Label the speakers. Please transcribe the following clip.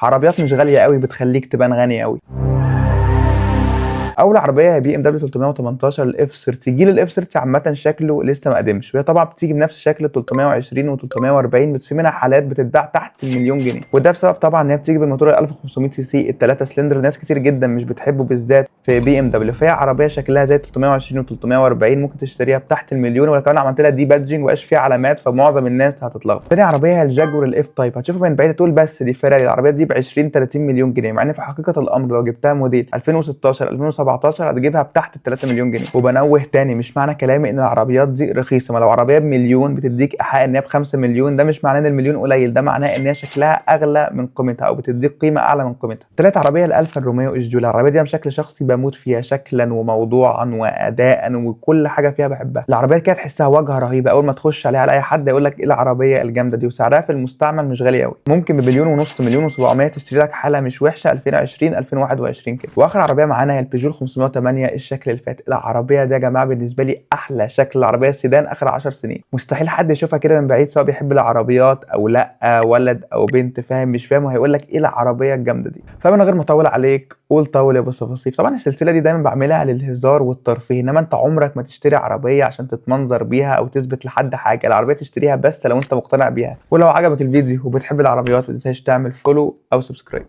Speaker 1: عربيات مش غالية قوي بتخليك تبان غني قوي. اول عربيه هي بي ام دبليو 318 الاف 30. جيل الاف 30 عامه شكله لسه ما قدمش، وهي طبعا بتيجي بنفس شكل 320 و340، بس في منها حالات بتتباع تحت المليون جنيه، وده بسبب طبعا ان هي بتيجي بالموتور 1500 سي سي الثلاثه سلندر. ناس كتير جدا مش بتحبه بالذات في بي ام دبليو، فهي عربيه شكلها زي 320 و340، ممكن تشتريها بتحت المليون، ولا كمان عملت لها دي بادجنج ومبقاش فيها علامات، فمعظم الناس هتتلخبط. تاني عربيه هي الجاكور الاف تايب. هتشوفها من بعيد تقول بس دي فيراري، العربيه دي ب 20 30 مليون جنيه، مع ان في حقيقه الامر لو جبتها موديل 2016 2017 هتجيبها تحت ال 3 مليون جنيه. وبنوه تاني، مش معنى كلامي ان العربيات دي رخيصه، ما لو عربيه بمليون بتديك ايحاء ان هي ب 5 مليون، ده مش معناه ان المليون قليل، ده معناه ان هي شكلها اغلى من قيمتها او بتديك قيمه اعلى من قيمتها. تالت عربيه الالفا روميو اس جو. العربيه دي انا بشكل شخصي بموت فيها شكلا وموضوعا واداء وكل حاجه فيها بحبها. العربيه كده تحسها واجهه رهيبه، اول ما تخش عليها على اي حد يقول لك ايه العربيه الجامده دي، وسعرها في المستعمل مش غالي قوي، ممكن بمليون ونص مليون و700 تشتري لك حاله مش وحشه 2020 2021 كده. واخر عربيه معانا هي البيجو 508 الشكل الفاتح. العربيه دي يا جماعه بالنسبه لي احلى شكل عربيه سيدان اخر 10 سنين، مستحيل حد يشوفها كده من بعيد سواء بيحب العربيات او لا، ولد او بنت فاهم مش فاهم وهيقول لك ايه العربيه الجامده دي. فمن غير ما اطول عليك قول طول يا ابو صفاصيف. طبعا السلسله دي دايما بعملها للهزار والترفيه، انما انت عمرك ما تشتري عربيه عشان تتمنظر بيها او تثبت لحد حاجه. العربيه تشتريها بس لو انت مقتنع بيها. ولو عجبك الفيديو وبتحب العربيات ما تنساش تعمل فولو او سبسكرايب.